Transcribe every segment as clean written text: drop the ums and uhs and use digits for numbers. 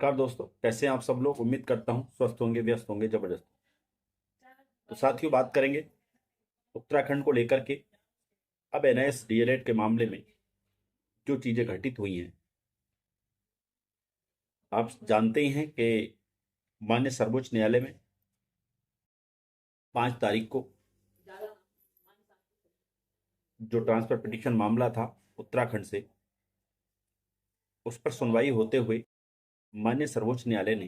नमस्कार दोस्तों, कैसे हैं आप सब लोग। उम्मीद करता हूं स्वस्थ होंगे, व्यस्त होंगे, जबरदस्त। तो साथियों, बात करेंगे उत्तराखंड को लेकर के। अब एनआईएस डीएलएड के मामले में जो चीजें घटित हुई हैं, आप जानते ही हैं कि माननीय सर्वोच्च न्यायालय में 5 तारीख को जो ट्रांसफर पिटीशन मामला था उत्तराखंड से, उस पर सुनवाई होते हुए माननीय सर्वोच्च न्यायालय ने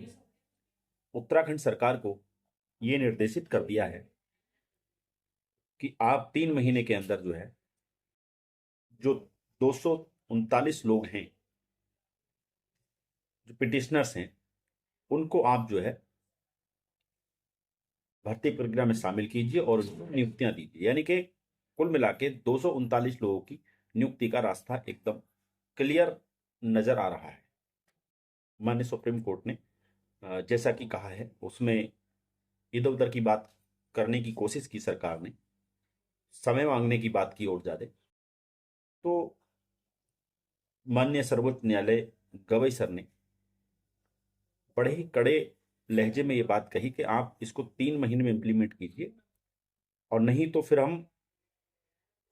उत्तराखंड सरकार को ये निर्देशित कर दिया है कि आप 3 महीने के अंदर जो है, जो 239 लोग हैं, जो पिटिशनर्स हैं, उनको आप जो है भर्ती प्रक्रिया में शामिल कीजिए और उनको नियुक्तियां दीजिए। यानी कि कुल मिला के 239 लोगों की नियुक्ति का रास्ता एकदम क्लियर नजर आ रहा है। माननीय सुप्रीम कोर्ट ने जैसा कि कहा है, उसमें इधर उधर की बात करने की कोशिश की सरकार ने, समय मांगने की बात की और ज्यादा। तो माननीय सर्वोच्च न्यायालय गवई सर ने बड़े ही कड़े लहजे में ये बात कही कि आप इसको 3 महीने में इंप्लीमेंट कीजिए, और नहीं तो फिर हम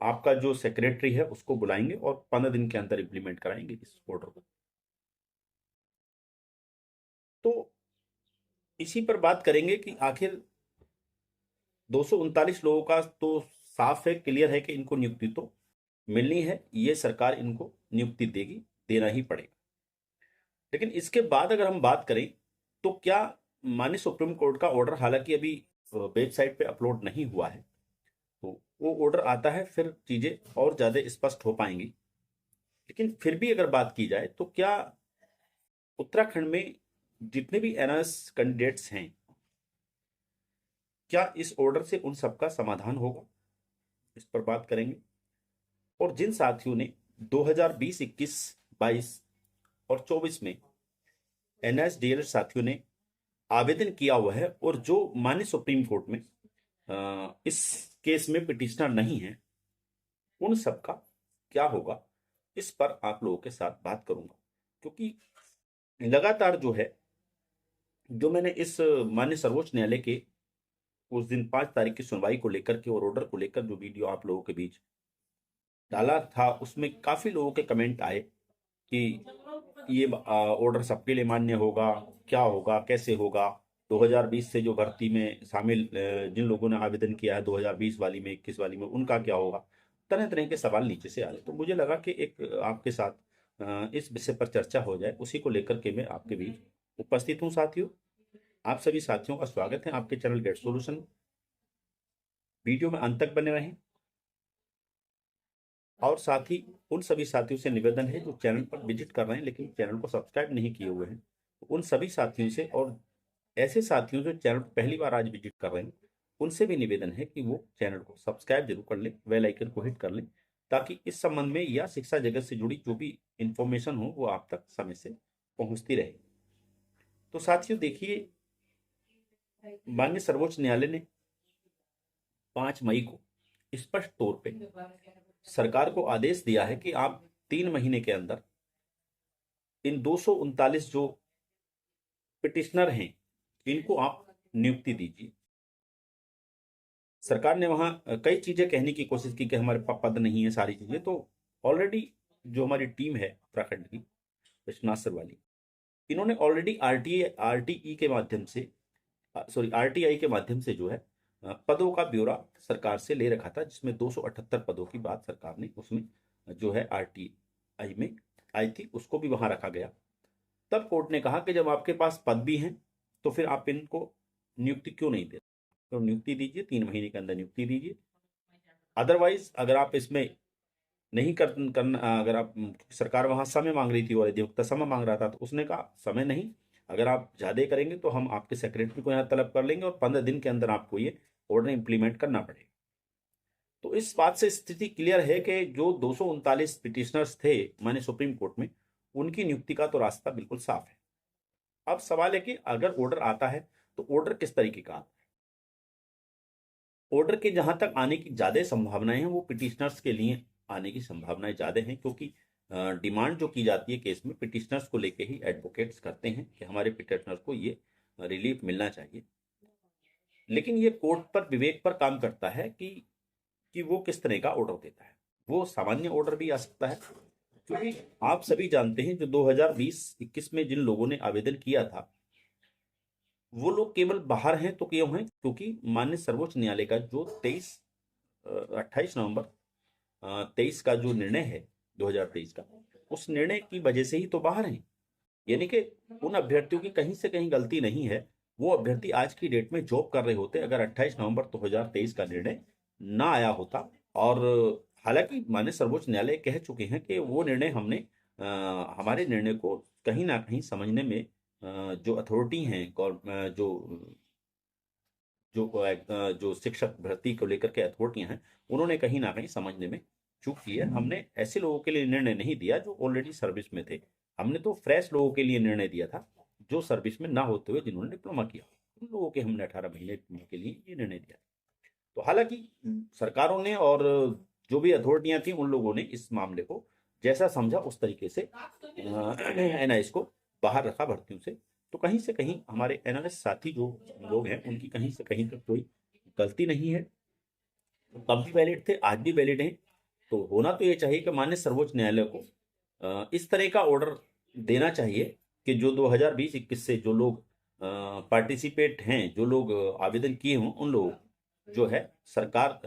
आपका जो सेक्रेटरी है उसको बुलाएंगे और 15 दिन के अंदर इंप्लीमेंट कराएंगे इस ऑर्डर को। तो इसी पर बात करेंगे कि आखिर 239 लोगों का तो साफ है, क्लियर है कि इनको नियुक्ति तो मिलनी है, ये सरकार इनको नियुक्ति देगी, देना ही पड़ेगा। लेकिन इसके बाद अगर हम बात करें तो क्या माननीय सुप्रीम कोर्ट का ऑर्डर, हालांकि अभी वेबसाइट पे अपलोड नहीं हुआ है, तो वो ऑर्डर आता है फिर चीजें और ज्यादा स्पष्ट हो पाएंगी। लेकिन फिर भी अगर बात की जाए तो क्या उत्तराखंड में जितने भी एनआरएस कैंडिडेट्स हैं, क्या इस ऑर्डर से उन सबका समाधान होगा, इस पर बात करेंगे। और जिन साथियों ने 2020, 21, 22 और 24 में एनआईएस डीएलएड साथियों ने आवेदन किया हुआ है और जो माननीय सुप्रीम कोर्ट में इस केस में पिटिशनर नहीं है, उन सबका क्या होगा, इस पर आप लोगों के साथ बात करूंगा। क्योंकि लगातार जो है, जो मैंने इस माननीय सर्वोच्च न्यायालय के उस दिन 5 तारीख की सुनवाई को लेकर के और ऑर्डर को लेकर जो वीडियो आप लोगों के बीच डाला था, उसमें काफी लोगों के कमेंट आए कि ये ऑर्डर सबके लिए मान्य होगा, क्या होगा, कैसे होगा। 2020 से जो भर्ती में शामिल जिन लोगों ने आवेदन किया है 2020 वाली में, 21 वाली में, उनका क्या होगा। तरह तरह के सवाल नीचे से आ रहे, तो मुझे लगा कि एक आपके साथ इस विषय पर चर्चा हो जाए। उसी को लेकर के मैं आपके बीच उपस्थित हूँ। साथियों, आप सभी साथियों का स्वागत है आपके चैनल गेट सॉल्यूशन। वीडियो में अंत तक बने रहें, और साथ ही उन सभी साथियों से निवेदन है जो चैनल पर विजिट कर रहे हैं लेकिन चैनल को सब्सक्राइब नहीं किए हुए हैं, तो उन सभी साथियों से और ऐसे साथियों जो चैनल पर पहली बार आज विजिट कर रहे हैं, उनसे भी निवेदन है कि वो चैनल को सब्सक्राइब जरूर कर लें, बेल आइकन को हिट कर लें, ताकि इस संबंध में या शिक्षा जगत से जुड़ी जो भी इंफॉर्मेशन हो वो आप तक समय से पहुंचती रहे। तो साथियों देखिए, माननीय सर्वोच्च न्यायालय ने 5 मई को स्पष्ट तौर पे सरकार को आदेश दिया है कि आप 3 महीने के अंदर इन 239 जो पिटिशनर हैं, इनको आप नियुक्ति दीजिए। सरकार ने वहां कई चीजें कहने की कोशिश की कि हमारे पास पद नहीं है, सारी चीजें तो ऑलरेडी जो हमारी टीम है उत्तराखंड की, विश्वनाथ सर वाली, इन्होंने ऑलरेडी आरटीई के माध्यम से, सॉरी आरटीआई के माध्यम से जो है पदों का ब्यौरा सरकार से ले रखा था, जिसमें 278 पदों की बात सरकार ने उसमें जो है आरटीआई में आई थी, उसको भी वहां रखा गया। तब कोर्ट ने कहा कि जब आपके पास पद भी हैं तो फिर आप इनको नियुक्ति क्यों नहीं देते, तो नियुक्ति दीजिए, 3 महीने के अंदर नियुक्ति दीजिए। अदरवाइज अगर आप इसमें नहीं करना, अगर आप, सरकार वहां समय मांग रही थी और अधिवक्ता समय मांग रहा था, तो उसने कहा समय नहीं, अगर आप ज्यादा करेंगे तो हम आपके सेक्रेटरी को यहाँ तलब कर लेंगे और 15 दिन के अंदर आपको ये ऑर्डर इंप्लीमेंट करना पड़ेगा। तो इस बात से स्थिति क्लियर है कि जो 239 पिटिशनर्स थे माने सुप्रीम कोर्ट में, उनकी नियुक्ति का तो रास्ता बिल्कुल साफ है। अब सवाल है कि अगर ऑर्डर आता है तो ऑर्डर किस तरीके का आता है। ऑर्डर के जहां तक आने की ज्यादा संभावनाएं हैं, वो पिटिशनर्स के लिए आने की संभावनाएं ज्यादा हैं, क्योंकि डिमांड जो की जाती है केस में पिटिशनर्स को लेके ही एडवोकेट्स करते हैं कि हमारे पिटिशनर को ये रिलीफ मिलना चाहिए। लेकिन ये कोर्ट पर विवेक पर काम करता है कि वो किस तरह का ऑर्डर देता है। वो सामान्य ऑर्डर भी आ सकता है, क्योंकि आप सभी जानते हैं जो 2020-21 में जिन लोगों ने आवेदन किया था वो लोग केवल बाहर हैं तो क्यों हैं, क्योंकि माननीय सर्वोच्च न्यायालय का जो 28 नवंबर 23 का जो निर्णय है 2023 का, उस निर्णय की वजह से ही तो बाहर हैं। यानी कि उन अभ्यर्थियों की कहीं से कहीं गलती नहीं है। वो अभ्यर्थी आज की डेट में जॉब कर रहे होते अगर 28 नवंबर 2023 का निर्णय ना आया होता। और हालांकि माननीय सर्वोच्च न्यायालय कह चुके हैं कि वो निर्णय हमने हमारे निर्णय को कहीं ना कहीं समझने में जो अथॉरिटी हैं जो शिक्षक भर्ती को लेकर के अथॉरिटियां हैं, उन्होंने कहीं ना कहीं समझने में चूक की है। हमने ऐसे लोगों के लिए निर्णय नहीं दिया जो ऑलरेडी सर्विस में थे। हमने तो फ्रेश लोगों के लिए निर्णय दिया था, जो सर्विस में ना होते हुए जिन्होंने डिप्लोमा किया, उन लोगों के हमने 18 महीने के लिए ये निर्णय दिया। तो हालांकि सरकारों ने और जो भी अथॉरिटियां थी उन लोगों ने इस मामले को जैसा समझा उस तरीके से एनआईएस को बाहर रखा भर्तियों से। तो कहीं से कहीं हमारे एनालिस्ट साथी जो लोग हैं उनकी कहीं से कहीं तक कोई गलती नहीं है। तब भी वैलिड थे, आज भी वैलिड हैं। तो होना तो ये चाहिए कि माननीय सर्वोच्च न्यायालय को इस तरह का ऑर्डर देना चाहिए कि जो 2020-21 से जो लोग पार्टिसिपेट हैं, जो लोग आवेदन किए हों, उन लोग जो है सरकार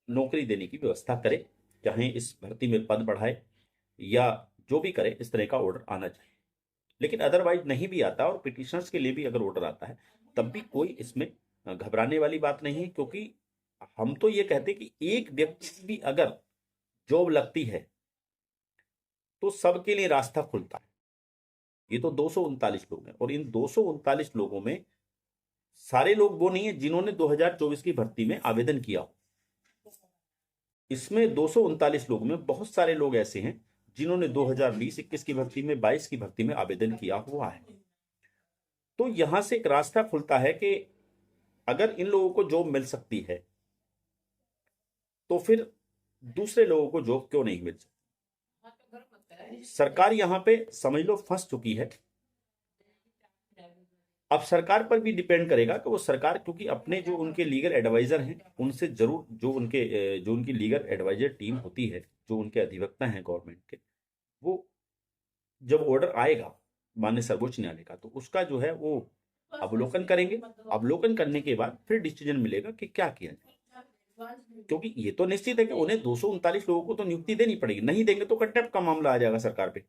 नौकरी देने की व्यवस्था करे, चाहे इस भर्ती में पद बढ़ाए या जो भी करे, इस तरह का ऑर्डर आना चाहिए। लेकिन अदरवाइज नहीं भी आता और पिटिशनर्स के लिए भी अगर ऑर्डर आता है तब भी कोई इसमें घबराने वाली बात नहीं है, क्योंकि हम तो ये कहते हैं कि एक व्यक्ति भी अगर जॉब लगती है तो सबके लिए रास्ता खुलता है। ये तो 239 लोग हैं और इन 239 लोगों में सारे लोग वो नहीं है जिन्होंने 2024 की भर्ती में आवेदन किया हो। इसमें 239 लोगों में बहुत सारे लोग ऐसे हैं जिन्होंने 2020-21 की भर्ती में, 22 की भर्ती में आवेदन किया हुआ है। तो यहां से एक रास्ता खुलता है कि अगर इन लोगों को जॉब मिल सकती है तो फिर दूसरे लोगों को जॉब क्यों नहीं मिल सकती। सरकार यहां पे समझ लो फंस चुकी है। अब सरकार पर भी डिपेंड करेगा कि वो सरकार, क्योंकि अपने जो उनके लीगल एडवाइजर हैं उनसे जरूर जो उनकी लीगल एडवाइजर टीम होती है, जो उनके अधिवक्ता हैं गवर्नमेंट के, वो जब ऑर्डर आएगा माननीय सर्वोच्च न्यायालय का तो उसका जो है वो अवलोकन करेंगे। अवलोकन करने के बाद फिर डिसीजन मिलेगा कि क्या किया जाए। क्योंकि ये तो निश्चित है कि उन्हें 239 लोगों को तो नियुक्ति देनी पड़ेगी, नहीं देंगे तो कंटेम्प्ट का मामला आ जाएगा सरकार पे,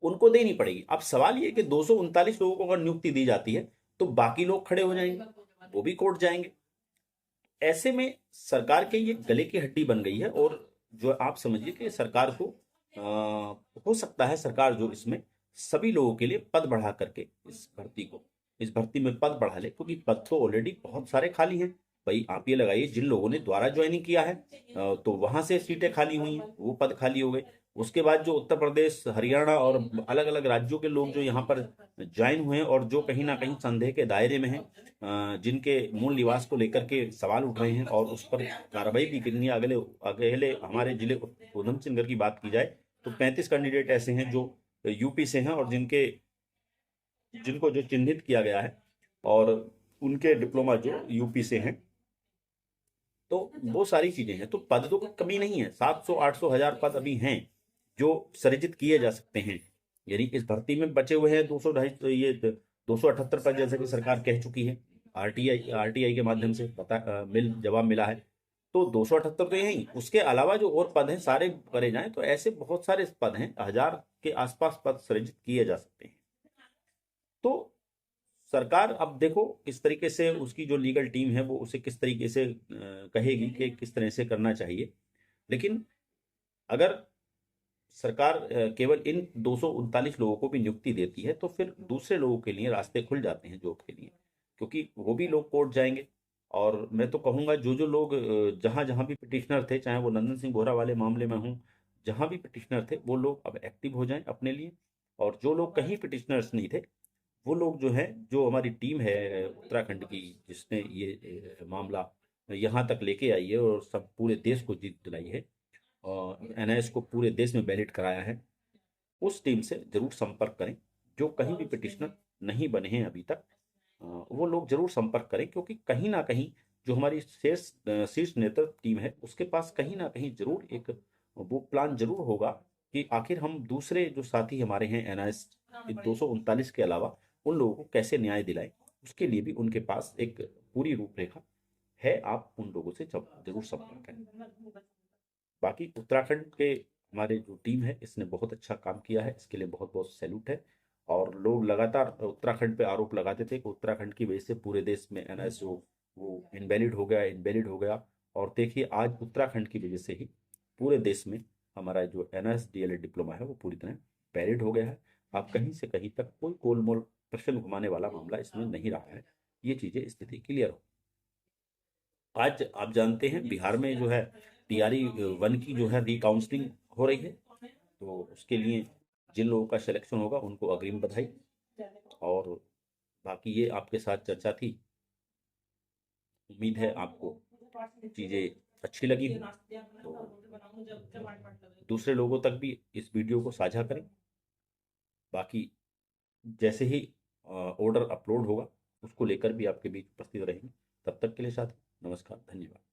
उनको देनी पड़ेगी। अब सवाल ये कि 239 लोगों को अगर नियुक्ति दी जाती है तो बाकी लोग खड़े हो जाएंगे, वो भी कोर्ट जाएंगे। ऐसे में सरकार के ये गले की हड्डी बन गई है। और जो आप समझिए कि सरकार को हो सकता है सरकार जो इसमें सभी लोगों के लिए पद बढ़ा करके इस भर्ती में पद बढ़ा ले, क्योंकि पद तो ऑलरेडी बहुत सारे खाली हैं। भाई आप ये लगाइए जिन लोगों ने द्वारा ज्वाइनिंग किया है तो वहां से सीटें खाली हुई हैं, वो पद खाली हो गए। उसके बाद जो उत्तर प्रदेश, हरियाणा और अलग अलग राज्यों के लोग जो यहाँ पर ज्वाइन हुए हैं और जो कहीं ना कहीं संदेह के दायरे में हैं, जिनके मूल निवास को लेकर के सवाल उठ रहे हैं और उस पर कार्रवाई भी करनी है। अगले हमारे जिले ऊधम सिंह नगर की बात की जाए तो 35 कैंडिडेट ऐसे हैं जो यूपी से हैं और जिनको जो चिन्हित किया गया है और उनके डिप्लोमा जो यूपी से हैं। तो वो सारी चीजें हैं। तो पद तो कमी नहीं है, 700, 800, 1000 पद अभी हैं जो सृजित किए जा सकते हैं। यानी इस भर्ती में बचे हुए हैं 200 ये 278 पद, जैसे कि सरकार कह चुकी है। आरटीआई के माध्यम से जवाब मिला है। तो 278 तो यही, उसके अलावा जो और पद हैं सारे करे जाएं तो ऐसे बहुत सारे पद हैं, 1000 के आसपास पद सृजित किए जा सकते हैं। तो सरकार अब देखो किस तरीके से उसकी जो लीगल टीम है वो उसे किस तरीके से कहेगी कि किस तरह से करना चाहिए। लेकिन अगर सरकार केवल इन 239 लोगों को भी नियुक्ति देती है तो फिर दूसरे लोगों के लिए रास्ते खुल जाते हैं जॉब के लिए, क्योंकि वो भी लोग कोर्ट जाएंगे। और मैं तो कहूंगा जो जो लोग जहां जहां भी पिटिशनर थे, चाहे वो नंदन सिंह बोहरा वाले मामले में हूं, जहां भी पिटिशनर थे वो लोग अब एक्टिव हो जाएं अपने लिए। और जो लोग कहीं पिटिशनर्स नहीं थे वो लोग जो है, जो हमारी टीम है उत्तराखंड की जिसने ये मामला यहाँ तक लेके आई है और सब पूरे देश को जीत दिलाई है, एनआईएस को पूरे देश में वैलिड कराया है, उस टीम से जरूर संपर्क करें। जो कहीं भी पिटिशनर नहीं बने हैं अभी तक, वो लोग जरूर संपर्क करें, क्योंकि कहीं ना कहीं जो हमारी शीर्ष नेतृत्व टीम है उसके पास कहीं ना कहीं जरूर एक वो प्लान जरूर होगा कि आखिर हम दूसरे जो साथी हमारे हैं एनआईएस 239 के अलावा उन लोगों को कैसे न्याय दिलाएं। उसके लिए भी उनके पास एक पूरी रूपरेखा है। आप उन लोगों से जरूर संपर्क करें। बाकी उत्तराखंड के हमारे जो टीम है इसने बहुत अच्छा काम किया है, इसके लिए बहुत बहुत सैल्यूट है। और लोग लगातार उत्तराखंड पे आरोप लगाते थे कि उत्तराखंड की वजह से पूरे देश में एनआईएस वो इनवैलिड हो गया, इनवैलिड हो गया। और देखिए आज उत्तराखंड की वजह से ही पूरे देश में हमारा जो एनआईएस डीएलएड डिप्लोमा है वो पूरी तरह वैलिड हो गया है। आप कहीं से कहीं तक कोई गोलमोल प्रश्न घुमाने वाला मामला इसमें नहीं रहा है। ये चीजें स्थिति क्लियर हो। आज आप जानते हैं बिहार में जो है टीआरई 1 की जो है रिकाउंसलिंग हो रही है, तो उसके लिए जिन लोगों का सिलेक्शन होगा उनको अग्रिम बधाई। और बाकी ये आपके साथ चर्चा थी, उम्मीद है आपको चीज़ें अच्छी लगी हो। तो दूसरे लोगों तक भी इस वीडियो को साझा करें। बाकी जैसे ही ऑर्डर अपलोड होगा उसको लेकर भी आपके बीच उपस्थित रहेंगे। तब तक के लिए साथ नमस्कार, धन्यवाद।